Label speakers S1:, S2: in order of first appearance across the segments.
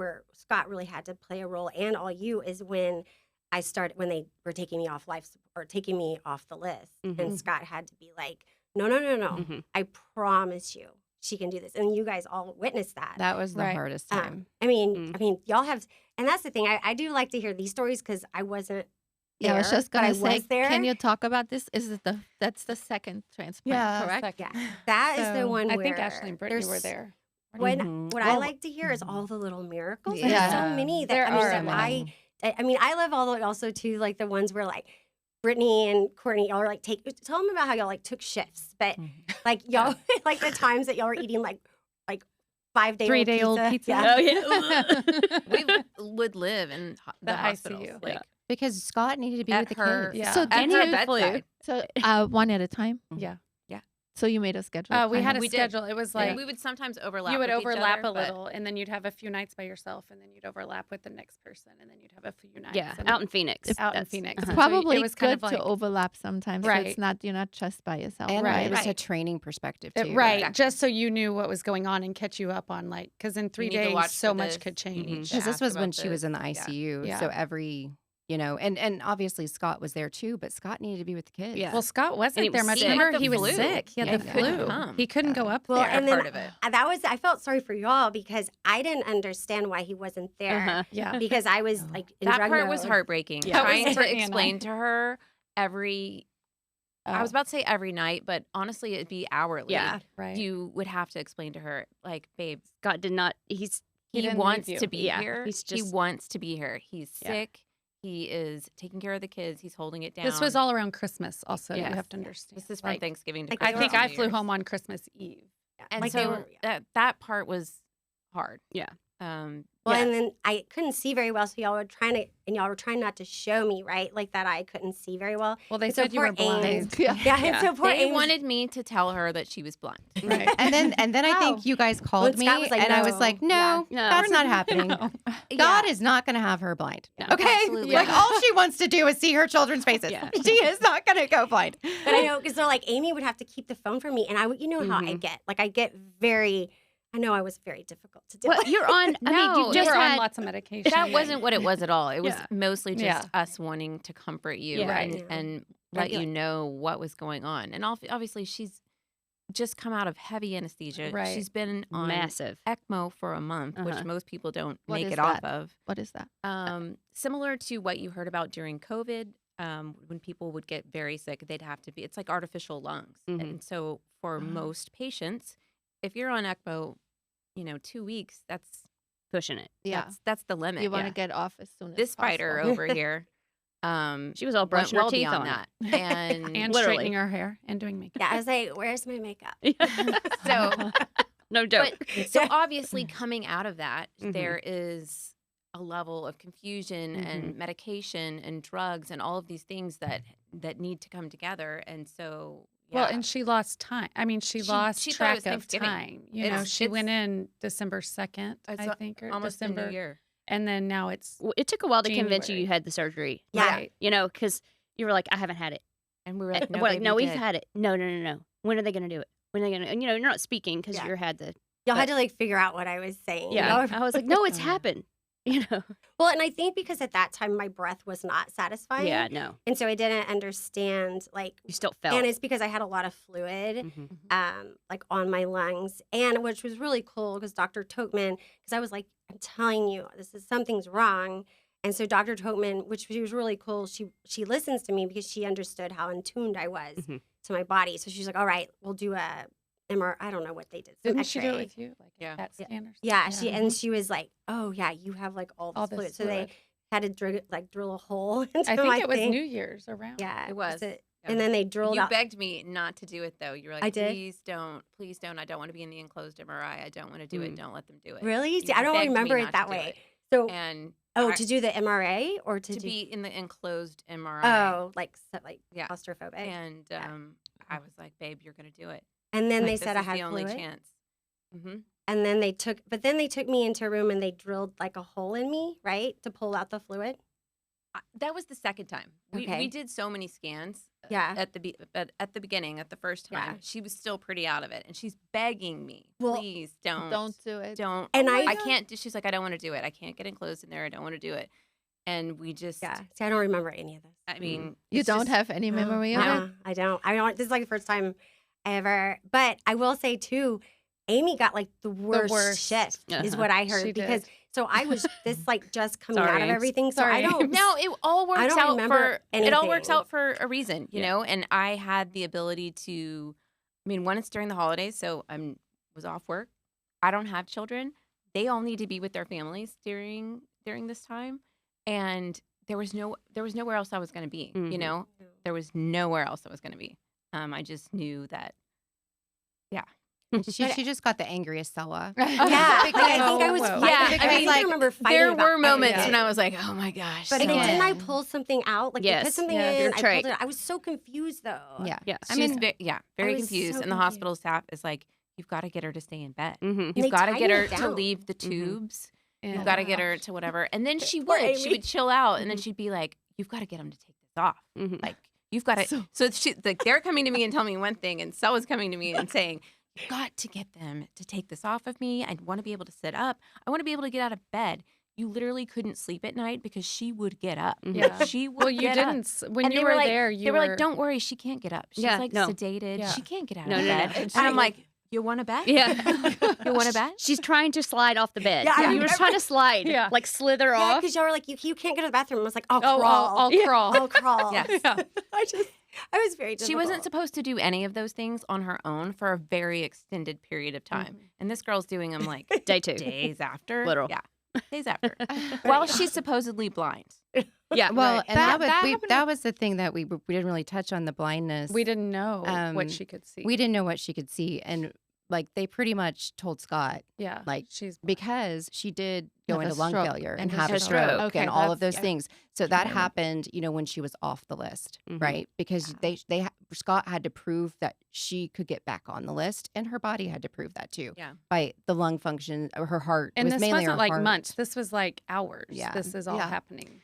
S1: where Scott really had to play a role, and all you, is when when they were taking me off life or taking me off the list, and Scott had to be like, no, no, no, no, I promise you, she can do this, and you guys all witnessed that.
S2: That was the hardest time.
S1: I mean, y'all have, and that's the thing. I do like to hear these stories because I wasn't.
S3: Yeah, I was just
S1: but I
S3: gonna say,
S1: was there.
S3: can you talk about this? That's the second transplant, correct?
S1: Yeah, that is the one.
S4: I
S1: where
S4: think Ashley and Brittany were there.
S1: What I like to hear is all the little miracles.
S3: Yeah.
S1: There's so many that
S4: There
S1: I mean,
S4: are
S1: that
S4: many.
S1: I mean, I love all the also too, like the ones where like Brittany and Courtney, y'all are like tell them about how y'all like took shifts, but like y'all like the times that y'all were eating like 5-day
S4: 3-day-old pizza.
S1: Yeah.
S5: Oh yeah.
S2: We would live in the hospital.
S4: ICU.
S2: Like,
S3: Because Scott needed to be
S2: at
S3: with the
S2: her,
S3: kids.
S4: Yeah.
S3: So
S2: at
S3: did
S2: her
S3: you?
S2: bedside.
S3: So one at a time.
S4: Yeah.
S3: So you made a schedule.
S4: We had a
S2: We did.
S4: schedule. It was
S2: Like,
S4: like
S2: we would sometimes overlap.
S4: you would
S2: with each
S4: overlap
S2: other,
S4: a
S2: but
S4: little, and then you'd have a few nights by yourself, and then you'd overlap with the next person, and then you'd have a few nights.
S5: Yeah,
S4: and
S5: out in Phoenix.
S4: out in
S5: That's-
S4: Phoenix.
S3: It's
S4: And so
S3: probably
S4: it was
S3: good
S4: kind of like,
S3: to overlap sometimes. So
S4: Right.
S3: it's not you're not just by yourself.
S2: And
S4: Right.
S2: it was
S1: Right.
S2: a training perspective too.
S4: right,
S2: Exactly.
S4: just so you knew what was going on and catch you up on because in 3
S2: need to
S4: days
S2: watch
S4: so
S2: for
S4: much
S2: this.
S4: could change.
S2: Yeah.
S6: Because this
S2: ask
S6: was when
S2: about
S6: she was
S2: this.
S6: in the
S2: Yeah.
S6: ICU.
S4: Yeah.
S6: So every, and obviously Scott was there too, but Scott needed to be with the kids.
S5: Yeah.
S4: Well, Scott wasn't
S5: he
S4: there
S5: was
S4: much.
S5: sick.
S4: Remember,
S2: He had
S4: he
S2: the
S4: was
S2: flu.
S4: sick. He
S2: Yeah,
S4: had the
S2: he couldn't
S4: flu.
S2: come.
S4: He couldn't go up
S1: Well,
S4: there.
S1: and then
S2: part of it.
S1: I felt sorry for y'all because I didn't understand why he wasn't there.
S5: Uh-huh.
S4: Yeah.
S1: Because I was like in
S2: That
S1: drug
S2: part was
S1: mode.
S2: heartbreaking.
S4: Yeah. That was
S2: Trying to
S4: Brittany and I.
S2: explain to her every. I was about to say every night, but honestly, it'd be hourly.
S5: Yeah.
S4: right.
S2: You would have to explain to her, like, babe,
S5: Scott did not. He
S2: he
S4: didn't
S2: wants
S4: leave you.
S2: to be
S5: Yeah,
S2: here.
S5: he's
S2: He
S5: just-
S2: wants to be here. He's
S5: Yeah.
S2: sick. He is taking care of the kids. He's holding it down.
S4: This was all around Christmas. Also, you
S5: Yes.
S4: have to understand.
S2: This is from
S4: Like,
S2: Thanksgiving to
S1: like,
S4: I
S2: Christmas.
S4: think
S1: Christmas
S4: I
S2: and
S4: flew
S2: New Year's.
S4: home on Christmas Eve.
S2: And
S1: Like,
S2: so
S1: they were-
S2: that part was hard.
S5: Yeah.
S1: Well,
S4: Yeah.
S1: and then I couldn't see very well, so y'all were trying not to show me, right? Like that I couldn't see very well.
S4: Well, they
S1: And so
S4: said you
S1: poor
S4: were blind.
S1: Ames-
S3: Yeah.
S1: Yeah, and so poor
S2: They
S1: Ames-
S2: wanted me to tell her that she was blind.
S4: Right.
S6: And then I
S1: How?
S6: think you guys called me,
S1: Scott was like,
S6: and I was
S1: no.
S6: like, no,
S5: Yeah.
S6: that's not happening. God is not going to have her blind. Okay,
S2: Absolutely
S6: like
S2: not.
S6: all she wants to do is see her children's faces.
S5: Yeah.
S6: She is not going to go blind.
S1: But I know because so like Amy would have to keep the phone from me, and I would, how I get. Like I get very. I know I was very difficult to deal
S5: Well,
S1: with.
S5: you're on. I mean,
S2: No,
S5: you
S4: You
S5: just
S4: were on
S5: had.
S4: lots of medication.
S2: That wasn't what it was at all. It was
S5: Yeah.
S2: mostly just
S4: Yeah.
S2: us wanting to comfort you
S5: Yeah.
S4: Right.
S1: Yeah.
S2: and
S1: Right,
S2: let
S1: you're
S2: you
S1: like-
S2: know what was going on. And obviously, she's just come out of heavy anesthesia.
S4: Right.
S2: She's been on
S5: Massive.
S2: ECMO for a month,
S5: Uh-huh.
S2: which most people don't
S3: What
S2: make
S3: is
S2: it off
S3: that?
S2: of.
S3: What is that?
S2: Similar to what you heard about during COVID, when people would get very sick, they'd have to be, it's like artificial lungs.
S5: Mhm.
S2: And so for most patients, if you're on ECMO, 2 weeks, that's
S5: Pushing it.
S2: that's the limit.
S3: You want to
S2: Yeah.
S3: get off as soon as
S2: This fighter
S3: possible.
S2: over here,
S5: She was all
S2: went
S5: brushing
S2: well
S5: her teeth
S2: beyond
S5: on
S2: that.
S5: it.
S2: And
S4: And
S5: Literally.
S4: straightening her hair and doing makeup.
S1: yeah, I was like, "Where's my makeup?"
S2: so,
S5: No joke.
S2: so obviously coming out of that,
S5: Mhm.
S2: there is a level of confusion and medication and drugs and all of these things that need to come together. And so,
S4: Well,
S2: yeah.
S4: and she lost time. I mean, she lost
S2: she thought it was
S4: track of
S2: Thanksgiving.
S4: time.
S2: It's-
S4: She went
S2: it's-
S4: in December 2nd,
S2: It's
S4: I think, or
S2: almost the
S4: December.
S2: New Year.
S4: And then now it's
S5: Well, it took a while to convince you
S4: January.
S5: you had the surgery.
S1: Yeah.
S4: right.
S5: Because you were like, I haven't had it.
S2: And we were like, no,
S5: Well,
S2: baby,
S5: no,
S2: you
S5: we've
S2: did.
S5: had it. No. When are they going to do it? When are they going to? And you're not speaking because
S1: Yeah.
S5: you had the.
S1: Y'all had
S5: But-
S1: to like figure out what I was saying.
S5: Yeah.
S1: Y'all were-
S5: I was like, no, it's happened.
S1: Well, and I think because at that time my breath was not satisfying.
S5: Yeah. No.
S1: And so I didn't understand like,
S5: You still felt.
S1: and it's because I had a lot of fluid.
S5: Mhm.
S1: Like on my lungs, and which was really cool because Dr. Tokman, because I was like, I'm telling you, something's wrong, and so Dr. Tokman, which she was really cool, she listens to me because she understood how in tuned I was
S5: Mhm.
S1: to my body. So she's like, all right, we'll do a MR. I don't know what they did. Some
S4: Didn't she do it
S1: X-ray.
S4: with you? Like
S2: Yeah.
S4: a CAT scan or something?
S1: Yeah, she was like, oh yeah, you have like all
S4: All
S1: this
S4: this
S1: fluid. So
S4: fluid.
S1: they had to drill a hole into
S4: I think
S1: my
S4: it was
S1: thing.
S4: New Year's around.
S1: Yeah,
S2: It was.
S1: it.
S2: Yeah.
S1: And then they drilled
S2: You
S1: out.
S2: begged me not to do it, though. You were like,
S1: I did?
S2: please don't. I don't want to be in the enclosed MRI. I don't want to do it. Don't let them do it.
S1: Really?
S2: You
S1: See, I don't
S2: begged me
S1: remember
S2: not
S1: it that
S2: to do
S1: way.
S2: it.
S1: So,
S2: And
S1: oh,
S2: I-
S1: to do the MRA or to
S2: to
S1: do
S2: be in the enclosed MRI.
S1: Oh, like
S2: Yeah.
S1: claustrophobic.
S2: And
S1: Yeah.
S2: I was like, babe, you're going to do it.
S1: And then
S2: Like,
S1: they
S2: this
S1: said I
S2: is
S1: had
S2: the only
S1: fluid.
S2: chance. Mm-hmm.
S1: And then they took me into a room and they drilled like a hole in me, right, to pull out the fluid.
S2: That was the second time. We
S1: Okay.
S2: did so many scans.
S1: Yeah.
S2: At the beginning, at the first time,
S1: Yeah.
S2: she was still pretty out of it, and she's begging me,
S1: Well,
S2: please don't
S3: do it.
S2: don't.
S1: And
S2: I can't. She's like, I don't want to do it. I can't get enclosed in there. I don't want to do it. And we just.
S1: Yeah. See, I don't remember any of this.
S2: I mean,
S3: You
S2: it's
S3: don't
S2: just-
S3: have any memory of it?
S1: No, I don't. I don't. This is like the first time I ever. But I will say too, Amy got like the worst,
S4: worst.
S1: shift, is
S5: Uh-huh.
S1: what I heard
S4: She did.
S1: because. So I was this like just coming out
S5: Sorry,
S1: of
S5: Ames.
S1: everything. So
S4: Sorry,
S1: I don't.
S4: Ames.
S2: No, it all works
S1: don't
S2: out
S1: remember
S2: for it all works
S1: anything.
S2: out for a reason, you know. And I had the ability to. I mean, when it's during the holidays, so was off work. I don't have children. They all need to be with their families during this time, and there was nowhere else I was going to be. You
S5: Mhm.
S2: know, there was nowhere else I was going to be. I just knew that.
S6: She just got the angriest Sella.
S1: Yeah, like, I think I was.
S4: Whoa.
S1: Fighting.
S2: Yeah,
S1: I,
S2: I
S1: think
S2: mean,
S1: I remember fighting.
S2: There
S1: about
S2: were moments
S1: everything.
S2: when I was like, "Oh my gosh!"
S1: But
S6: So
S1: didn't I
S6: again-
S1: pull something out? Like they
S5: Yes.
S1: put something
S4: Yeah.
S1: in.
S5: Your
S1: I pulled
S5: tray.
S1: it. I was so confused though.
S6: Yeah.
S5: Yeah.
S6: I
S2: She was
S6: mean,
S2: very
S1: I was
S2: confused,
S1: so
S2: and the
S1: confused.
S2: hospital staff is like, "You've got to get her to stay in bed.
S5: Mm-hmm.
S1: They
S2: You've got to get
S1: tightened
S2: her
S1: it
S2: to
S1: down.
S2: leave the tubes.
S4: Yeah.
S2: You've got to get her to whatever." And then she
S1: Poor
S2: would. She
S1: Amy.
S2: would chill out, and then she'd be like, "You've got to get them to take this off.
S5: Mm-hmm.
S2: Like, you've got to." So she, like, they're coming to me and telling me one thing, and Selwa's coming to me and saying, "You've got to get them to take this off of me. I want to be able to sit up. I want to be able to get out of bed." You literally couldn't sleep at night because she would get up.
S4: Yeah.
S2: She would
S4: Well, you
S2: get up.
S4: didn't. When
S2: And
S4: you
S2: they
S4: were
S2: like,
S4: there, you
S2: they were
S4: were
S2: like, "Don't worry, she can't get up. She's
S5: Yeah,
S2: like
S5: no.
S2: sedated.
S4: Yeah.
S2: She can't get out
S5: No,
S2: of
S5: no, no.
S2: bed." And I'm like, "You want a bed?
S5: Yeah.
S2: You want a bed?"
S5: She's trying to slide off the bed.
S1: Yeah, I
S5: You were trying to slide,
S4: Yeah.
S5: like slither
S1: Yeah,
S5: off.
S1: because y'all were like, you can't go to the bathroom. I was like, I'll
S4: Oh,
S1: crawl.
S4: I'll
S5: Yeah.
S4: crawl.
S1: I'll crawl.
S2: Yes.
S4: Yeah.
S1: I was very
S2: She wasn't
S1: difficult.
S2: supposed to do any of those things on her own for a very extended period of time. And this girl's doing them like
S5: Day 2.
S2: days after.
S5: Literal.
S2: Yeah. Days after. While she's supposedly blind.
S5: Yeah.
S6: well,
S4: Right.
S6: and
S4: That
S6: that
S4: happened-
S6: was the thing that we didn't really touch on the blindness.
S4: We didn't know
S6: Um,
S4: what she could see.
S6: We didn't know what she could see, and like they pretty much told Scott
S4: Yeah.
S6: like,
S4: she's blind.
S6: because she did go
S3: Have a
S6: into lung
S3: stroke
S6: failure and
S3: and
S6: have a
S5: has
S6: stroke
S5: stroke.
S4: Okay,
S6: and all of
S4: that's-
S6: those
S4: yeah.
S6: things. So that
S4: Yeah.
S6: happened, when she was off the list,
S5: Mhm.
S6: right? Because Scott had to prove that she could get back on the list, and her body had to prove that too.
S2: Yeah.
S6: By the lung function, or her heart.
S4: And
S6: it was
S4: this
S6: mainly
S4: wasn't
S6: her
S4: like
S6: heart.
S4: months. This was like hours.
S6: Yeah.
S4: This is all
S6: Yeah.
S4: happening.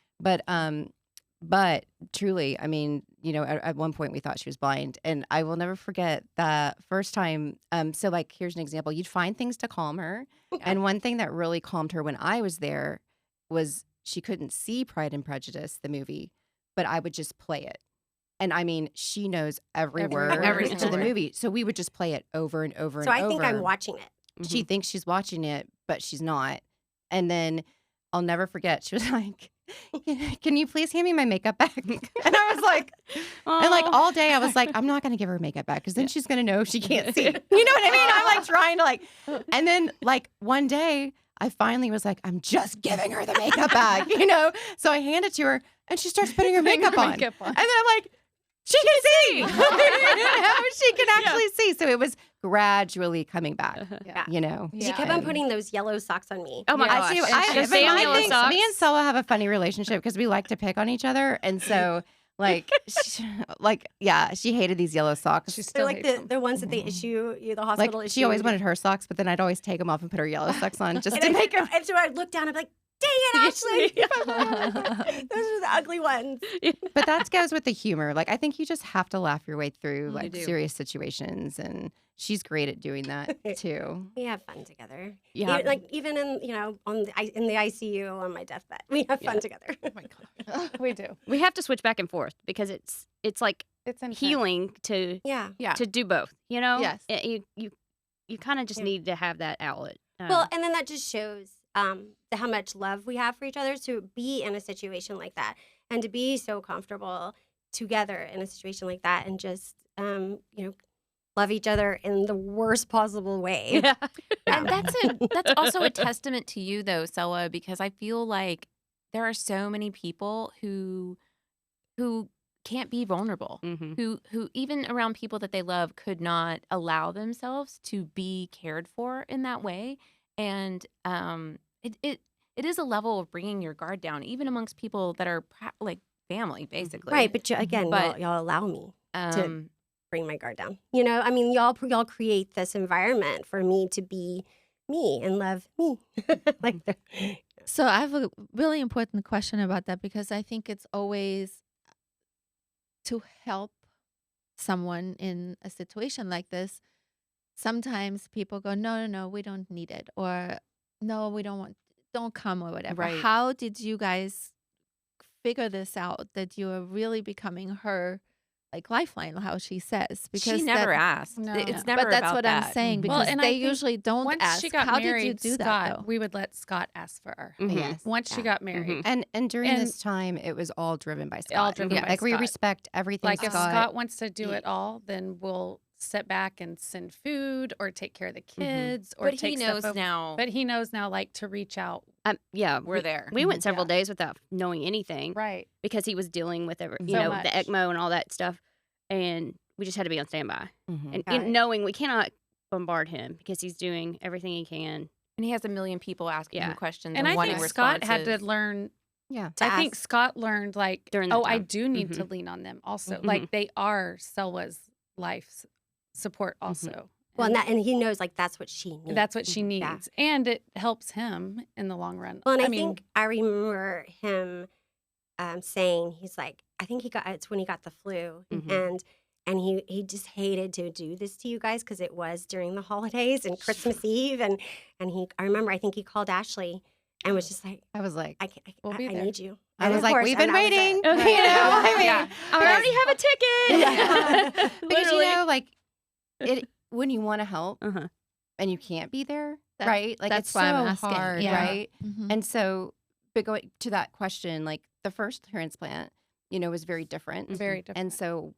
S6: But truly, I mean, at one point we thought she was blind, and I will never forget the first time. So like, here's an example. You'd find things to calm her, and one thing that really calmed her when I was there was she couldn't see Pride and Prejudice, the movie, but I would just play it. And I mean, she knows every
S4: Every
S6: word
S2: word.
S6: to
S2: Single
S6: the
S2: word.
S6: movie, so we would just play it over and over
S1: So
S6: and
S1: I
S6: over.
S1: think I'm watching it.
S6: She thinks she's watching it, but she's not. And then I'll never forget. She was like, "Can you please hand me my makeup back?" And I was like, and like all day I was like, I'm not going to give her makeup back because then she's going to know she can't see. You know what I mean? I'm like trying to and then like one day I finally was like, I'm just giving her the makeup back, So I hand it to her and she starts putting her makeup on.
S4: Makeup on.
S6: And then I'm like, she can see. She can actually see. So it was gradually coming back,
S4: Yeah.
S1: She kept on putting those yellow socks on me.
S5: Oh my
S4: Yeah.
S5: gosh.
S6: See,
S4: And
S6: I,
S4: she
S6: but
S4: was
S5: Damn
S6: my
S5: yellow
S6: thing-
S5: socks.
S6: me and Sella have a funny relationship because we like to pick on each other, and so she hated these yellow socks.
S4: She
S1: They're
S4: still
S1: like
S4: hates them.
S1: the ones that they issue you, the
S6: Like
S1: hospital issue.
S6: she always wanted her socks, but then I'd always take them off and put her yellow socks on just to make her.
S1: And so I'd look down and be like, dang it, Ashley. Those are the ugly ones.
S6: But that goes with the humor. Like I think you just have to laugh your way through like
S2: do.
S6: serious situations, and she's great at doing that too.
S1: We have fun together.
S5: Yeah.
S1: Even in in the ICU on my deathbed, we have fun together.
S4: Oh my God. We do.
S5: We have to switch back and forth because it's like
S4: It's intense.
S5: healing to
S1: Yeah.
S5: to do both.
S3: Yes.
S5: You kind of just
S1: Yeah.
S5: need to have that outlet.
S1: Well, and then that just shows how much love we have for each other to be in a situation like that and to be so comfortable together in a situation like that and just love each other in the worst possible way.
S5: yeah.
S2: And that's also a testament to you though, Sella, because I feel like there are so many people who can't be vulnerable.
S5: Mm-hmm.
S2: Who even around people that they love could not allow themselves to be cared for in that way. And it is a level of bringing your guard down, even amongst people that are like family, basically.
S1: Right, but again,
S2: But-
S1: y'all allow me
S2: Um,
S1: bring my guard down. I mean, y'all create this environment for me to be me and love me.
S3: So I have a really important question about that because I think it's always to help someone in a situation like this. Sometimes people go, no, no, no, we don't need it, or no, we don't come, or whatever.
S2: Right.
S3: How did you guys figure this out that you are really becoming her like lifeline, how she says?
S2: She never asked.
S4: No.
S2: It's never
S3: But that's
S2: about
S3: what
S2: that.
S3: I'm saying
S4: Well,
S3: because
S4: and I
S3: they
S4: think
S3: usually don't
S4: Once
S3: ask.
S4: she got
S3: How
S4: married,
S3: did you do
S4: Scott,
S3: that though?
S4: we would let Scott ask for her.
S5: Mhm.
S6: Yes.
S4: Once she
S1: Yeah.
S4: got married,
S6: And during
S4: And-
S6: this time, it was all driven by Scott.
S4: all driven by
S6: Like we
S4: Scott.
S6: respect everything
S4: like if
S6: Scott.
S4: Scott wants to do it all, then we'll sit back and send food or take care of the kids or
S2: But he
S4: take
S2: knows
S4: stuff over.
S2: now
S4: But he knows now, like to reach out.
S5: Yeah,
S2: we're there.
S5: we went several
S4: Yeah.
S5: days without knowing anything
S4: Right.
S5: because he was dealing with
S6: So
S5: you know
S4: much.
S5: the ECMO and all that stuff, and we just had to be on standby.
S6: Mhm.
S5: And
S1: Got it.
S5: knowing we cannot bombard him because he's doing everything he can.
S2: And he has a million people asking
S5: Yeah.
S2: him questions
S4: And I
S2: wanting
S4: think Scott had to
S2: responses.
S4: learn.
S6: Yeah.
S1: To
S4: I think
S1: ask.
S4: Scott learned like,
S5: During that
S4: oh, I
S5: time.
S4: do need
S5: Mhm.
S4: to lean on them also.
S5: Mhm.
S4: Like they are Selwa's life support also.
S1: Well, and he knows like that's what she needs.
S4: That's what she needs,
S1: Yeah.
S4: and it helps him in the long run.
S1: Well, and I
S4: mean,
S1: think I remember him saying he's like, I think it's when he got the flu,
S5: Mhm.
S1: and he just hated to do this to you guys because it was during the holidays and Christmas Eve, and I remember I think he called Ashley and was just like,
S6: I was like,
S1: I can't,
S4: We'll be
S1: I
S4: there.
S1: need you.
S6: I
S1: And
S6: was
S1: of
S6: like,
S1: course,
S6: we've
S1: and
S6: been
S1: that was it.
S6: waiting.
S5: Okay.
S6: You know, I mean,
S2: Yeah.
S5: I already have a ticket.
S1: Yeah.
S6: because you
S5: Literally.
S6: know, like it when you want to help
S5: Uh-huh.
S6: and you can't be there,
S3: That-
S6: right? Like
S3: that's
S6: it's
S3: why
S6: so
S3: I'm asking.
S6: hard,
S3: Yeah.
S6: right?
S3: Mhm.
S6: And so, but going to that question, like the first transplant, you know, was very different.
S4: very different.
S6: And so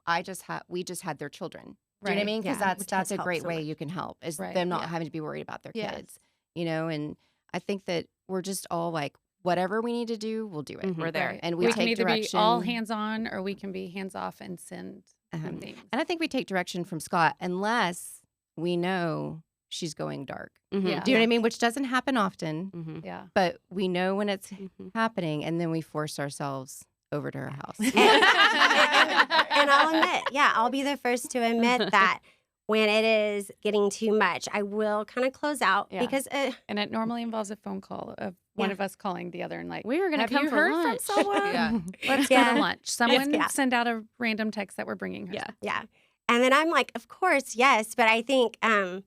S6: we just had their children. Do you know what I
S4: Right.
S6: mean? Because
S1: Yeah,
S6: that's
S1: which has
S6: a
S1: helped
S6: great
S1: so
S6: way
S1: much.
S6: you can help is
S4: Right.
S6: them not
S3: Yeah.
S6: having to be worried about their
S3: Yes.
S6: kids. You know, and I think that we're just all like, whatever we need to do, we'll do it.
S5: Mhm.
S2: We're there.
S4: Right.
S6: And we
S4: can
S6: take
S4: either
S6: direction.
S4: be all hands on or we can be hands off and send
S6: Um,
S4: things.
S6: And I think we take direction from Scott unless we know she's going dark.
S5: Mhm.
S4: Yeah.
S6: Do you know what I mean? Which doesn't happen often,
S5: Mhm.
S4: Yeah.
S6: but we know when it's
S5: Mhm.
S6: happening, and then we force ourselves over to her house.
S1: And I'll admit, yeah, I'll be the first to admit that when it is getting too much, I will kind of close out
S4: Yeah.
S1: because
S4: And it normally involves a phone call of one
S1: Yeah.
S4: of us calling the other and like,
S5: We were gonna
S4: have
S5: come
S4: you
S5: for
S4: heard
S5: lunch.
S4: from someone?
S2: Yeah.
S4: Let's go
S1: Yeah.
S4: to lunch. Someone
S1: yeah.
S4: send out a random text that we're bringing her.
S5: Yeah.
S1: yeah. And then I'm like, of course, yes, but I think I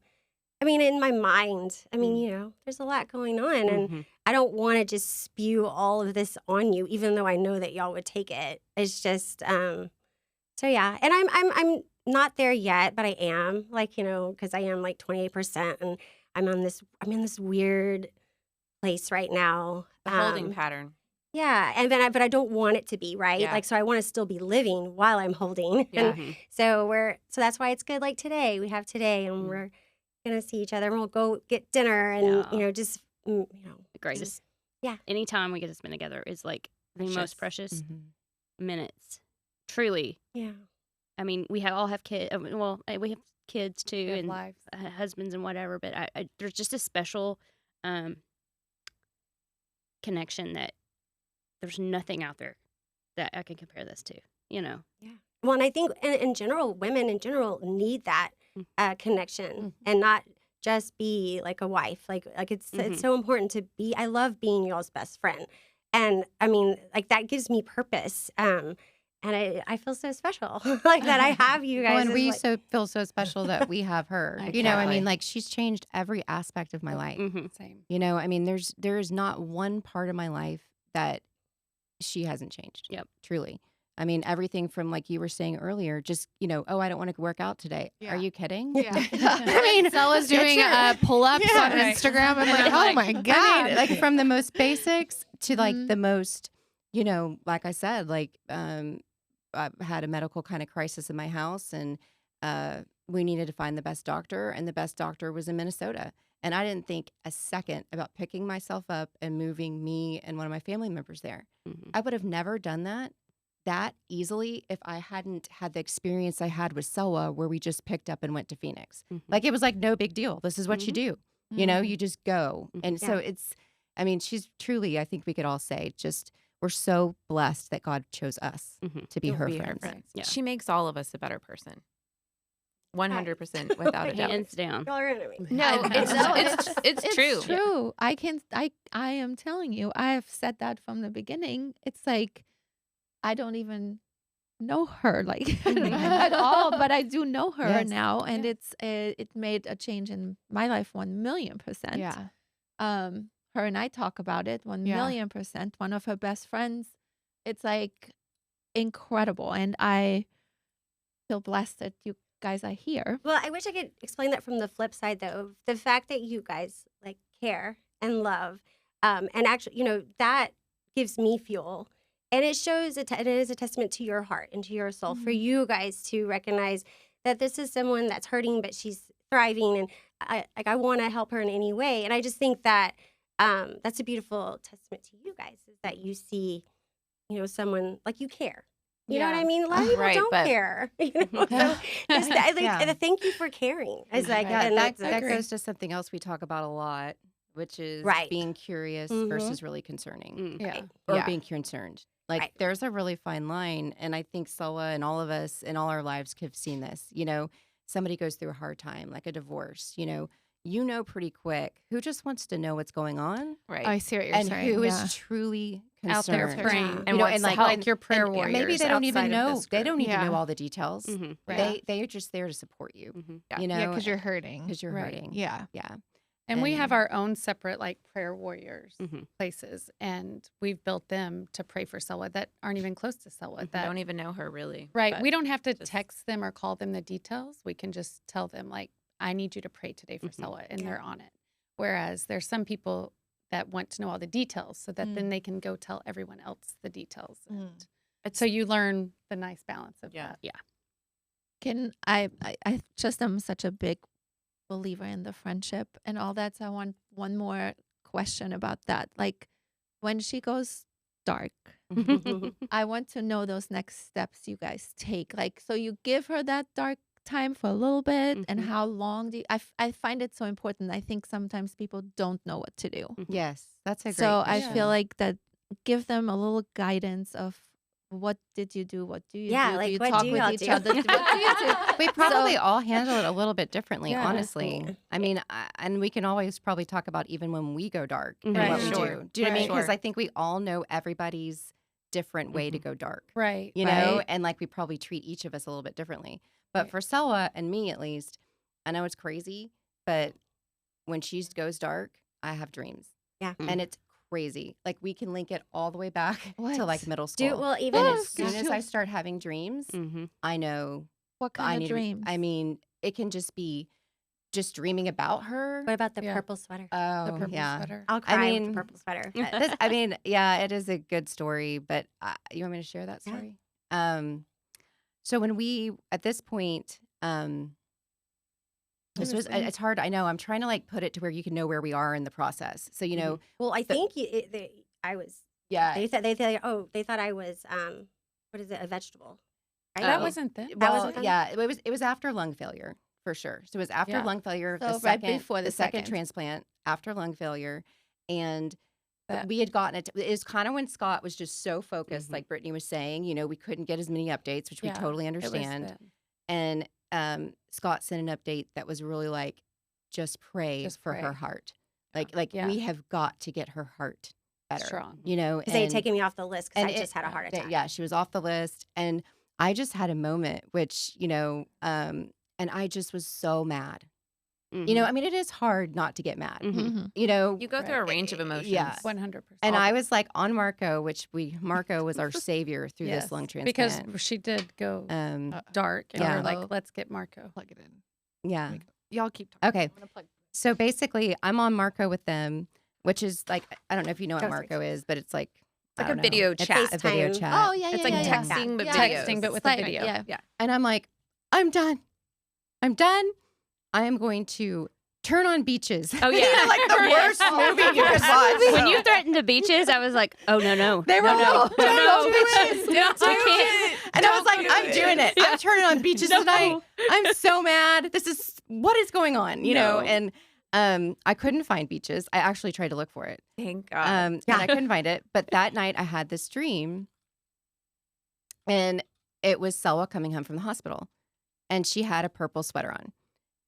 S1: mean in my mind, I mean, you know, there's a lot going on and
S5: Mhm.
S1: I don't want to just spew all of this on you even though I know that y'all would take it. It's just so yeah. And I'm not there yet, but I am like, you know, cuz I am like 28% and I'm in this weird place right now.
S2: The holding pattern.
S1: Yeah, and then but I don't want it to be, right?
S2: Yeah.
S1: Like so I want to still be living while I'm holding.
S2: Yeah.
S1: And
S5: Mhm.
S1: so that's why it's good like today. We have today
S2: Mm.
S1: and we're going to see each other and we'll go get dinner and
S5: Yeah.
S1: you know just you know
S5: The greatest.
S1: yeah.
S5: Anytime we get to spend together is like the most precious
S6: Mhm.
S5: minutes. Truly.
S1: yeah.
S5: I mean, we all have kids. Well, we have kids too,
S4: We have
S5: and
S4: lives.
S5: husbands and whatever. But there's just a special connection that there's nothing out there that I can compare this to. You know.
S1: Well, and I think in general women in general need that connection and not just be like a wife. Like it's so important to be I love being y'all's best friend. And I mean, like that gives me purpose. And I feel so special like that I have you guys.
S6: Well, and
S1: as,
S6: we
S1: like-
S6: feel so special that we have her. You know, I
S2: Exactly.
S6: mean, like she's changed every aspect of my life.
S5: Mm-hmm.
S4: Same.
S6: You know, I mean, there is not one part of my life that she hasn't changed.
S5: Yep.
S6: Truly. I mean, everything from like you were saying earlier, just, you know, oh, I don't want to work out today.
S3: Yeah.
S6: Are you kidding?
S3: Yeah.
S6: I mean,
S3: Stella's
S6: get
S3: doing
S6: your-
S3: pull-ups
S6: Yeah,
S3: on
S4: right.
S3: Instagram. I'm
S4: And
S3: like,
S4: I'm
S3: oh
S4: like,
S3: my
S6: I
S3: god!
S6: mean, like from the most basics to like
S3: Mhm.
S6: the most, you know, like I said, like I had a medical kind of crisis in my house and we needed to find the best doctor and the best doctor was in Minnesota. And I didn't think a second about picking myself up and moving me and one of my family members there.
S5: Mm-hmm.
S6: I would have never done that easily if I hadn't had the experience I had with Selwa where we just picked up and went to Phoenix.
S5: Mhm.
S6: Like it was like no big deal. This is what you do. You know, you just go.
S5: Mhm.
S6: And so it's, I mean, she's truly, I think we could all say, just we're so blessed that God chose us
S5: Mhm.
S6: to be
S2: To
S6: her
S2: be her
S6: friends.
S2: friends.
S5: Yeah.
S2: She makes all of us a better person. 100% without a doubt.
S5: Hands down.
S1: Y'all are enemy.
S2: No,
S3: I
S2: it's
S3: know.
S2: it's true.
S3: It's true. I am telling you, I have said that from the beginning. It's like I don't even know her like at all, but I do know her
S6: Yes.
S3: now, and it made a change in my life 1,000,000%.
S7: Yeah.
S3: Her and I talk about it 1,000,000%. One of her best friends. It's like incredible, and I feel blessed that you guys are here.
S1: Well, I wish I could explain that from the flip side, though. The fact that you guys like care and love, and actually, that gives me fuel, and it shows it is a testament to your heart and to your soul for you guys to recognize that this is someone that's hurting, but she's thriving, and I want to help her in any way. And I just think that that's a beautiful testament to you guys, is that you see, someone like you care. You know what I mean? A lot of people
S2: Right,
S1: don't
S2: but-
S1: care. So just, thank you for caring. It's like,
S6: Yeah,
S1: and
S6: that
S1: that's-
S6: goes to something else we talk about a lot, which is
S1: Right.
S6: being curious
S1: Mhm.
S6: versus really concerning.
S4: Yeah.
S6: Or
S7: Yeah.
S6: being concerned. Like
S1: Right.
S6: there's a really fine line, and I think Selwa and all of us in all our lives have seen this. Somebody goes through a hard time, like a divorce. Pretty quick who just wants to know what's going on,
S2: Right.
S7: I see what you're
S6: and
S7: saying.
S6: who is
S7: yeah.
S6: truly
S4: Out there
S6: concerned.
S4: praying.
S1: Yeah.
S2: And
S6: You know,
S2: wants
S6: and
S2: to
S6: like,
S2: help.
S4: Like your prayer
S6: and
S4: warriors.
S6: maybe they don't even
S4: outside of
S6: know.
S4: this
S6: They
S4: group.
S6: don't even
S7: Yeah.
S6: know all the details.
S5: Mhm.
S4: Right.
S6: They are just there to support you.
S5: Mhm.
S2: Yeah.
S6: You know,
S7: Yeah, because you're hurting.
S6: because you're
S4: Right.
S6: hurting.
S7: Yeah.
S6: Yeah.
S4: And we
S6: And-
S4: have our own separate prayer warriors
S5: Mhm.
S4: places, and we've built them to pray for Selwa that aren't even close to Selwa.
S2: I
S4: That
S2: don't even know her really.
S4: right.
S2: but
S4: We don't have to
S2: just-
S4: text them or call them the details. We can just tell them I need you to pray today for
S5: Mhm.
S4: Selwa, and they're on it. Whereas there's some people that want to know all the details, so that then they can go tell everyone else the details. And so you learn the nice balance of
S2: Yeah.
S4: that.
S3: Can I just am such a big believer in the friendship and all that. So I want one more question about that. Like when she goes dark, I want to know those next steps you guys take. Like, so you give her that dark time for a little bit, and
S5: Mhm.
S3: how long do you, I find it so important. I think sometimes people don't know what to do.
S6: Yes, that's a great
S3: So I
S6: question.
S3: feel like that give them a little guidance of what did you do? What do you
S1: Yeah,
S3: do?
S1: like,
S3: Do you
S1: what
S3: talk
S1: do
S3: with
S1: y'all
S3: each
S1: do?
S3: other? What do you do?
S6: we probably all handle it a little bit differently,
S4: Yeah.
S6: honestly. I mean, and we can always probably talk about even when we go dark and
S4: Right.
S6: what we
S2: Sure.
S6: do. Do you know what I mean?
S2: Right.
S6: Because
S2: Sure.
S6: I think we all know everybody's different way to go dark.
S4: Right.
S6: You know,
S4: right.
S6: and we probably treat each of us a little bit differently. But for Selwa and me, at least, I know it's crazy, but when she goes dark, I have dreams.
S1: Yeah.
S6: And it's crazy. Like we can link it all the way back to
S3: What?
S6: middle school.
S1: even
S6: and
S3: Oh,
S6: as soon as
S3: gosh.
S6: I start having dreams,
S5: Mhm.
S6: I know
S3: What
S6: I
S3: kind
S6: need
S3: of
S6: to be-
S3: dreams?
S6: I mean, it can just be just dreaming about her.
S1: what about the
S4: Yeah.
S1: purple sweater?
S6: Oh,
S4: The purple
S6: yeah.
S4: sweater.
S1: I'll cry with
S6: mean,
S1: the purple sweater.
S6: Yeah, it is a good story, but you want me to share that
S1: Yeah.
S6: story? So when we, at this point, this was, it's hard. I know I'm trying to put it to where you can know where we are in the process. So, you know,
S1: Well, I
S6: the-
S1: think I was.
S6: yeah.
S1: They thought I was what is it, a vegetable? Right?
S4: That
S6: Oh.
S4: wasn't them.
S1: That
S6: Well,
S1: wasn't them?
S6: yeah, it was after lung failure for sure. So it was after
S4: Yeah.
S6: lung failure,
S3: So
S6: the
S3: right
S6: second,
S3: before the
S6: second
S3: second.
S6: transplant after lung failure, and
S4: That-
S6: we had gotten it. It was kind of when Scott was just so focused,
S5: Mhm.
S6: like Brittany was saying. You know, we couldn't get as many updates, which
S4: Yeah,
S6: we totally
S4: It was
S6: understand.
S4: them.
S6: And Scott sent an update that was really just pray
S4: Just
S6: for
S4: pray.
S6: her heart.
S4: Yeah.
S6: Like
S4: Yeah.
S6: we have got to get her heart better.
S4: Strong.
S6: You know,
S1: Because they had
S6: and-
S1: taken me off the list because
S6: and
S1: I
S6: it-
S1: just had a heart attack.
S6: Yeah, she was off the list, and I just had a moment, which and I just was so mad. You know, I mean, it is hard not to get mad.
S5: Mhm.
S3: Mhm.
S6: You know,
S2: You go through a range of emotions.
S6: Yeah.
S4: 100%.
S6: and I was on Marco, which Marco was our savior through this
S4: Yes,
S6: lung transplant.
S4: because she did go
S6: um,
S4: dark, and
S6: yeah.
S4: we're like, let's get Marco.
S7: Plug it in.
S6: yeah.
S7: Y'all keep talking.
S6: Okay.
S7: I'm gonna plug.
S6: So basically, I'm on Marco with them, which is I don't know if you know what
S1: Go
S6: Marco is, but it's like
S2: like
S6: I
S2: a
S6: don't know.
S2: video
S6: It's
S2: chat.
S6: a video
S1: FaceTime.
S6: chat.
S3: Oh yeah,
S2: It's
S3: yeah,
S2: like
S3: yeah, yeah.
S2: texting, but
S3: Yeah.
S2: videos.
S4: Texting, but with
S3: It's
S4: the
S3: like-
S4: video.
S3: Yeah.
S6: And I'm like, I'm done. I'm done. I am going to turn on beaches.
S5: Oh, yeah.
S6: Like the worst movie you could watch.
S5: When you threatened the beaches, I was like, oh, no.
S6: They were
S5: no,
S6: all
S5: no,
S6: turning
S5: no,
S6: on beaches.
S5: I can't.
S6: And I was like, I'm doing it. I'm turning on beaches tonight. I'm so mad. What is going on? You know, and I couldn't find beaches. I actually tried to look for it.
S2: Thank God.
S6: And I couldn't find it. But that night I had this dream, and it was Selwa coming home from the hospital. and she had a purple sweater on.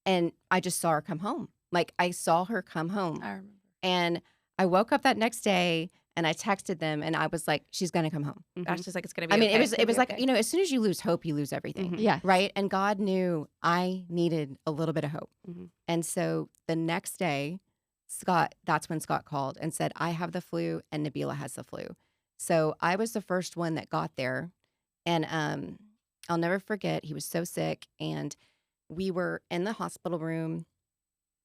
S6: And I just saw her come home. Like, I saw her come home.
S4: I remember.
S6: And I woke up that next day and I texted them and I was like, she's going to come home.
S2: That's just like it's gonna be.
S6: I mean,
S2: okay.
S6: it was like,
S4: okay.
S6: you know, as soon as you lose hope, you lose everything.
S5: Mhm.
S3: Yeah.
S6: Right. And God knew I needed a little bit of hope.
S5: Mhm.
S6: And so the next day, that's when Scott called and said, I have the flu and Nabila has the flu. So I was the first one that got there. And I'll never forget, he was so sick. And we were in the hospital room.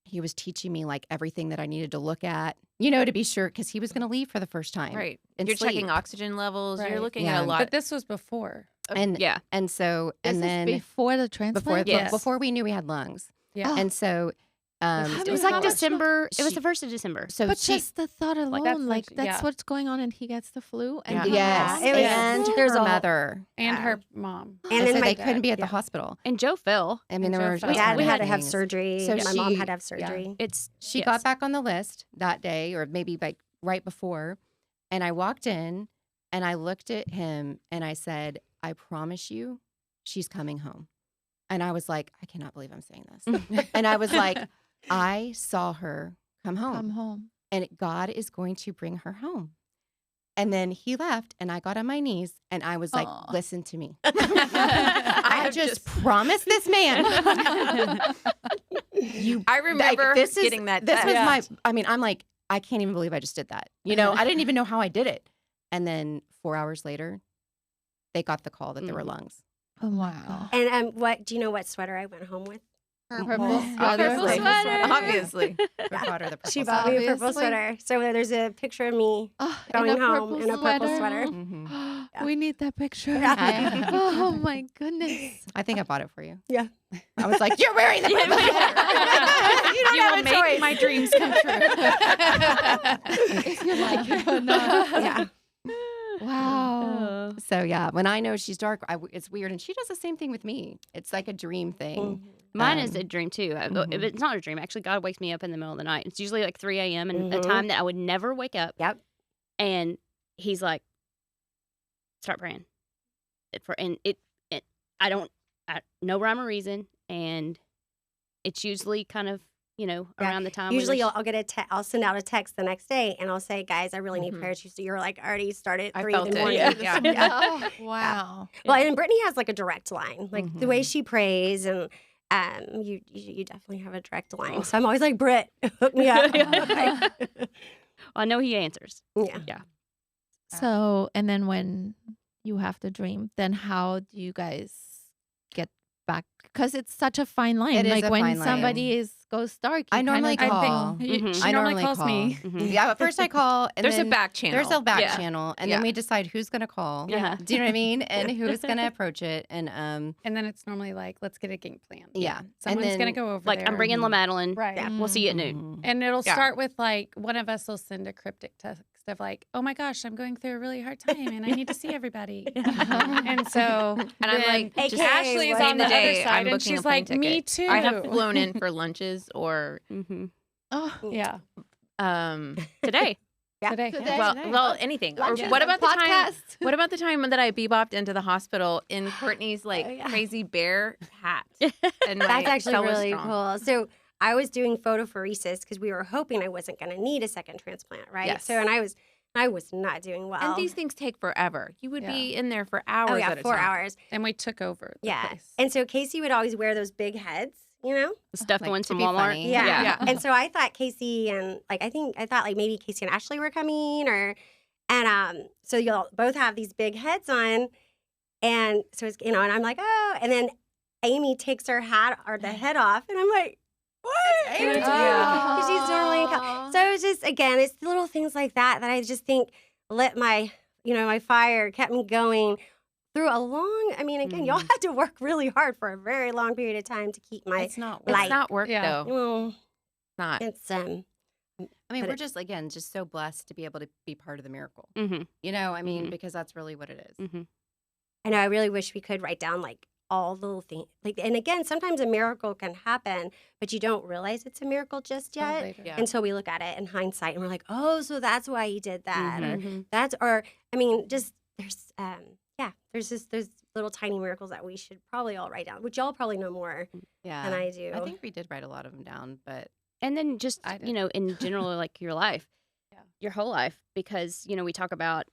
S6: He was teaching me like everything that I needed to look at, you know, to be sure, because he was going to leave for the first time.
S2: right.
S6: and
S2: You're checking
S6: sleep.
S2: oxygen levels. You're
S4: Right.
S2: looking
S6: Yeah.
S2: at a lot.
S4: But this was before.
S6: And
S5: Yeah.
S6: and so
S3: This
S6: and then
S3: is before the transplant.
S5: Yes.
S6: before we knew we had lungs.
S4: Yeah.
S3: Oh.
S6: And so
S3: How
S5: It
S3: do
S5: was
S3: you
S5: like
S3: know?
S5: December. It was
S6: She-
S5: the 1st of December.
S6: so
S3: But
S6: she,
S3: just the thought alone,
S4: that's
S3: like,
S4: what-
S3: that's
S4: yeah.
S3: what's going on, and he gets the flu. And
S2: Yeah.
S3: he
S6: yes,
S3: has
S1: It was-
S6: and
S1: there's
S6: her
S1: a whole-
S6: mother.
S4: And
S1: Yeah.
S4: her mom.
S1: And
S6: And
S1: then
S6: so
S1: my
S6: they couldn't be at
S4: yeah.
S6: the hospital.
S5: And Joe fell.
S6: I mean,
S4: And
S6: there
S4: Joe
S6: were
S4: fell.
S1: My dad
S4: We
S1: had
S4: had
S1: to have
S6: things.
S1: surgery.
S6: So
S1: My mom
S6: she-
S1: had to have surgery.
S5: It's
S6: She
S5: yes.
S6: got back on the list that day, or maybe like right before. And I walked in and I looked at him and I said, I promise you, she's coming home. And I was like, I cannot believe I'm saying this. And I was like, I saw her come home.
S3: come home.
S6: And God is going to bring her home. And then he left, and I got on my knees, and I was like,
S3: Aw.
S6: listen to me.
S2: I
S6: I
S2: have
S6: just promised this man.
S2: I remember getting that.
S6: This was
S2: text.
S6: my, I mean, I'm like, I can't even believe I just did that. You know, I didn't even know how I did it. And then 4 hours later, they got the call that there were lungs.
S3: Oh my God.
S1: And what do you know what sweater I went home with?
S3: Purple
S6: Well,
S3: sweater.
S5: Purple sweater.
S2: Obviously.
S6: I bought her the
S1: She
S6: purple
S1: bought me a purple
S3: Obviously.
S1: sweater. So there's a picture of me
S3: Oh,
S1: going
S3: in a
S1: home
S3: purple
S1: in a purple sweater.
S6: Mhm.
S1: Yeah.
S3: We need that picture.
S1: Yeah.
S3: Oh my goodness.
S6: I think I bought it for you.
S1: Yeah.
S6: I was like, you're wearing the purple sweater. You don't
S4: You
S6: have
S4: will
S6: a
S4: make
S6: choice.
S4: my dreams come true.
S3: If you like it or not.
S1: Yeah.
S3: Wow.
S6: So yeah, when I know she's dark, it's weird, and she does the same thing with me. It's like a dream thing.
S5: Mine is
S6: Um,
S5: a dream too.
S6: mhm.
S5: It's not a dream. Actually, God wakes me up in the middle of the night. It's usually like 3 a.m. and a
S1: Mhm.
S5: time that I would never wake up.
S1: Yep.
S5: And he's like, start praying. I no rhyme or reason. And it's usually kind of,
S1: Yeah.
S5: around the time. when
S1: Usually
S5: there's-
S1: I'll get I'll send out a text the next day and I'll say, guys, I really need
S2: Mhm.
S1: prayer. So you're like already started
S2: I
S1: 3
S2: felt
S1: in the
S2: it.
S1: morning.
S2: Yeah.
S3: Oh, wow.
S1: Well, and Brittany has like a direct line, like the way
S6: Mhm.
S1: she prays, and you definitely have a direct line. So I'm always like, Britt, hook me up.
S5: I know he answers.
S1: Yeah.
S3: So, and then when you have the dream, then how do you guys get back? Because it's such a fine line.
S6: It is
S3: like
S6: a
S3: when
S6: fine line.
S3: somebody goes dark,
S6: I
S3: you kinda
S6: normally
S3: get-
S6: call.
S5: Mhm.
S4: She
S6: I
S4: normally calls
S6: call.
S4: me.
S5: Mhm.
S6: Yeah, but first I call, and
S2: There's
S6: then
S2: a back channel.
S6: there's a back
S2: Yeah.
S6: channel, and
S2: Yeah.
S6: then we decide who's gonna call.
S5: Yeah.
S6: Do you know what I mean? And who's gonna approach it, and
S4: And then it's normally like, let's get a game plan.
S6: yeah,
S4: Someone's
S6: and
S4: going
S6: then,
S4: to go over
S5: Like,
S4: there.
S5: I'm bringing La Madeline.
S4: Right.
S1: Yeah.
S5: We'll see you at noon.
S6: Mhm.
S4: And it'll
S2: Yeah.
S4: start with like, one of us will send a cryptic text of like, oh my gosh, I'm going through a really hard time and I need to see everybody. And so,
S2: And I'm like,
S1: AKA
S2: just
S4: Ashley's
S1: what?
S4: on
S2: same
S4: the
S2: day,
S4: other side
S2: I'm
S4: and
S2: booking a
S4: she's
S2: plane
S4: like, me
S2: ticket.
S4: too.
S2: I have flown in for lunches or
S5: Mm-hmm.
S3: Oh,
S4: Yeah.
S5: Today.
S1: Yeah.
S4: Today.
S3: Today.
S2: well anything. Or
S3: Lunches
S2: what
S3: and
S2: about the time?
S3: podcast.
S2: What about the time that I bebopped into the hospital in Courtney's like
S1: Oh, yeah.
S2: crazy bear hat? And my
S1: That's actually
S2: toe was
S1: really
S2: strong.
S1: cool. So I was doing photophoresis because we were hoping I wasn't going to need a second transplant, right?
S2: Yes.
S1: So, and I was not doing well.
S2: And these things take forever. You would be in there for hours
S1: oh yeah,
S2: at a
S1: 4
S2: time.
S1: hours.
S4: And we took over. The
S1: Yeah.
S4: place.
S1: And so Casey would always wear those big heads, you know?
S5: The stuffed
S6: Like,
S5: ones
S6: to
S5: from
S6: be
S5: Walmart.
S6: funny.
S1: Yeah.
S2: Yeah.
S1: And so I thought Casey and like I thought like maybe Casey and Ashley were coming so you'll both have these big heads on, and so it's and I'm like, oh, and then Amy takes her hat or the head off, and I'm like, what?
S6: Amy.
S1: And
S3: Oh.
S1: she's normally so it's just again, it's little things like that I just think lit my my fire, kept me going through a long. I mean, again, y'all had to work really hard for a very long period of time to keep my.
S6: It's not.
S2: It's
S1: Light.
S2: not work
S4: Yeah.
S2: though.
S1: Well,
S2: It's not.
S1: it's
S6: I mean,
S1: but
S6: we're
S1: it-
S6: just again just so blessed to be able to be part of the miracle.
S5: Mm-hmm.
S6: You know, I mean,
S5: Mhm.
S6: because that's really what it is.
S5: Mm-hmm.
S1: I know. I really wish we could write down like all the little things. Like, and again, sometimes a miracle can happen, but you don't realize it's a miracle just
S4: Oh,
S1: yet
S4: later.
S2: Yeah.
S1: until we look at it in hindsight and we're like, oh, so that's why he did that, or
S5: Mhm.
S1: that's, or I mean, just there's yeah, there's little tiny miracles that we should probably all write down, which y'all probably know more
S6: Yeah.
S1: than I do.
S6: I think we did write a lot of them down, but
S5: And then just,
S4: I
S5: you know, in general, like your life,
S4: Yeah.
S5: your whole life, because, you know, we talk about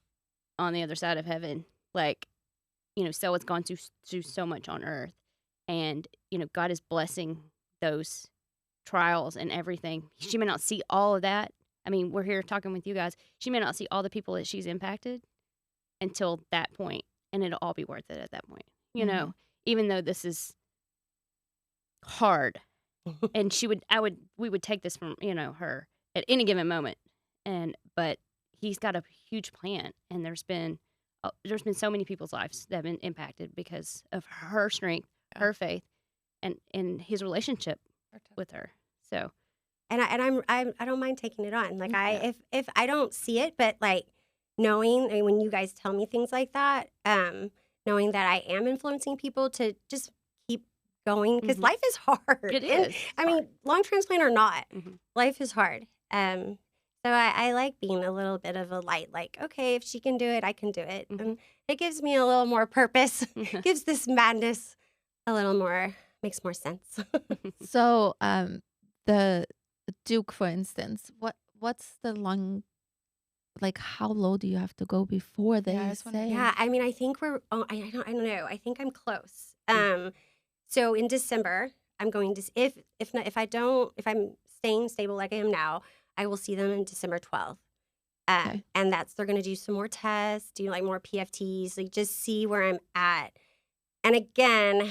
S5: on the other side of heaven, like, you know, Selwa's gone through so much on earth. And, you know, God is blessing those trials and everything. She may not see all of that. I mean, we're here talking with you guys. She may not see all the people that she's impacted until that point, and it'll all be worth it at that point. You know, even though this is hard, and we would take this from, you know, her at any given moment, but he's got a huge plan, and there's been so many people's lives that have been impacted because of her strength, her faith, and his relationship with her. So,
S1: and I don't mind taking it on. Like if I don't see it, but like knowing, I mean, when you guys tell me things like that, knowing that I am influencing people to just keep going, because life is hard.
S5: It
S1: And,
S5: is
S1: I mean, lung transplant or not,
S5: Mhm.
S1: life is hard. So I like being a little bit of a light. Like, okay, if she can do it, I can do it, and it gives me a little more purpose. Gives this madness a little more, makes more sense.
S3: So, the Duke, for instance, what's the lung, like, how low do you have to go before they
S4: I was wondering.
S3: say?
S1: Yeah, I mean, I think we're. Oh, I don't know. I think I'm close. So in December, I'm going to. If not, if I'm staying stable like I am now, I will see them in December 12th.
S3: Okay.
S1: And they're going to do some more tests, do like more PFTs, like just see where I'm at. And again,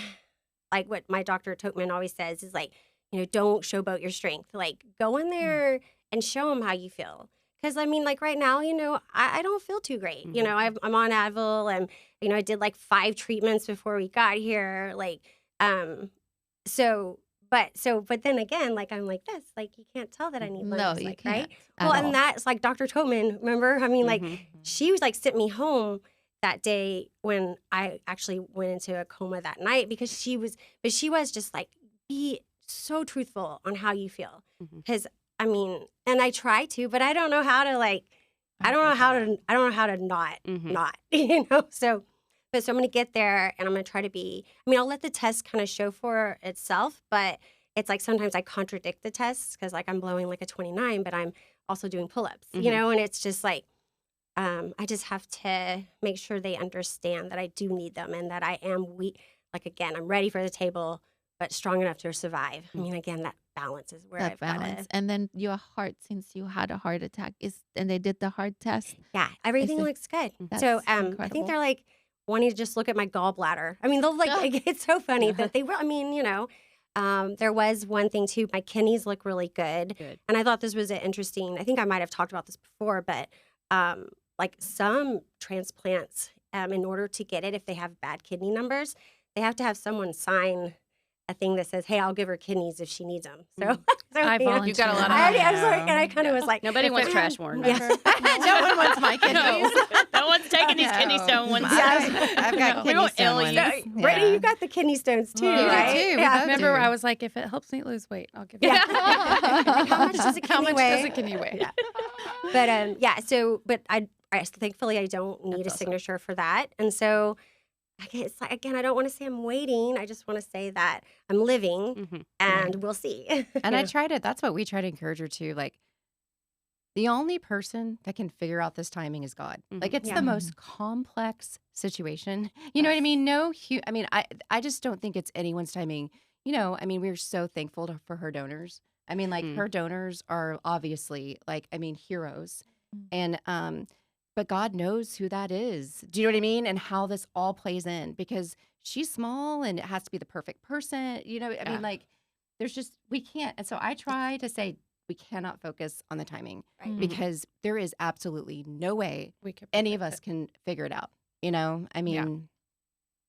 S1: like what my Dr. Tokman always says is like, you know, don't showboat your strength. Like go in there and show them how you feel. Because I mean, like right now, you know, I don't feel too great. You know, I'm on Advil, and you know, I did like 5 treatments before we got here. Like, but then again, like I'm like this, like you can't tell that I need
S3: No,
S1: lungs,
S3: you
S1: like,
S3: can't.
S1: right?
S3: at
S1: Well,
S3: all.
S1: and that's like Dr. Tobin, remember? I mean, like she was like sent me home that day when I actually went into a coma that night because she was just like, be so truthful on how you feel. Because I mean, and I try to, but I don't know how to like, I don't know how to not, you know? So I'm going to get there and I'm going to try to be, I mean, I'll let the test kind of show for itself, but it's like sometimes I contradict the tests because like I'm blowing like a 29, but I'm also doing pull-ups, you know? And it's just like, I just have to make sure they understand that I do need them and that I am weak. Like, again, I'm ready for the table, but strong enough to survive. I mean, again, that balance is where
S3: That
S1: I've got
S3: balance.
S1: to.
S3: And then your heart, since you had a heart attack, and they did the heart test.
S1: Yeah, everything
S3: see.
S1: looks good.
S3: That's
S1: So I
S3: incredible.
S1: think they're like wanting to just look at my gallbladder. I mean, they'll like, it's so funny that they will. I mean, you know, there was one thing too. My kidneys look really good. And I thought this was interesting. I think I might have talked about this before, but like some transplants, in order to get it, if they have bad kidney numbers, they have to have someone sign a thing that says, "Hey, I'll give her kidneys if she needs them." So,
S4: I
S1: you know,
S4: volunteer.
S2: You got a lot of
S1: I'm sorry, and I kind of was like,
S5: Nobody
S1: if
S5: wants
S1: it-
S5: trash worn.
S1: Yeah.
S6: no one wants my kidneys.
S5: No one's taking these kidney
S6: No.
S5: stone ones.
S6: I've got
S5: We
S6: kidney
S5: want
S6: stone
S5: Ellie's.
S6: ones.
S1: No, Brittany, you got the kidney stones too,
S4: You do
S1: right?
S6: too. We
S1: Yeah.
S6: both
S4: Remember,
S6: do.
S4: I was like, if it helps me lose weight, I'll give it.
S1: Yeah. Like, how much does a
S4: How
S1: kidney
S4: much
S1: weigh?
S4: does a kidney weigh?
S1: Yeah. But yeah, so but I thankfully I don't need
S4: That's
S1: a
S4: awesome.
S1: signature for that, and so it's like again I don't want to say I'm waiting. I just want to say that I'm living, and we'll see.
S6: And I try to, that's what we try to encourage her to. Like, the only person that can figure out this timing is God. Like, it's
S1: Yeah.
S6: the most complex situation. You know what I mean? I mean, I just don't think it's anyone's timing. You know, I mean, we're so thankful for her donors. I mean, like, her donors are obviously, like, I mean, heroes. And, but God knows who that is. Do you know what I mean? And how this all plays in, because she's small and it has to be the perfect person. You know, I mean, like, there's just, we can't. And so I try to say, we cannot focus on the timing
S1: Right.
S6: because there is absolutely no way
S4: We could
S6: any of
S4: predict
S6: us can figure it out. You know, I mean,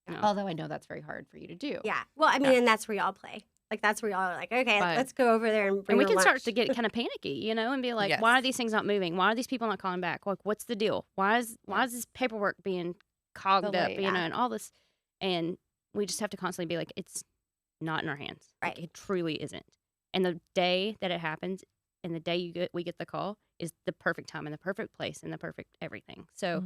S5: No.
S6: although I know that's very hard for you to do.
S1: Yeah. Well, I mean, and that's where y'all play. Like that's where y'all are like, okay,
S5: Right.
S1: let's go over there and bring
S5: And we
S1: her
S5: can start
S1: lunch.
S5: to get kind of panicky, you know, and be like,
S2: Yes.
S5: why are these things not moving? Why are these people not calling back? Like, what's the deal? Why is this paperwork being cogged up,
S4: Delayed.
S5: you know, and all this? And we just have to constantly be like, it's not in our hands. Like,
S1: Right.
S5: it truly isn't. And the day that it happens and the day we get the call is the perfect time and the perfect place and the perfect everything. So,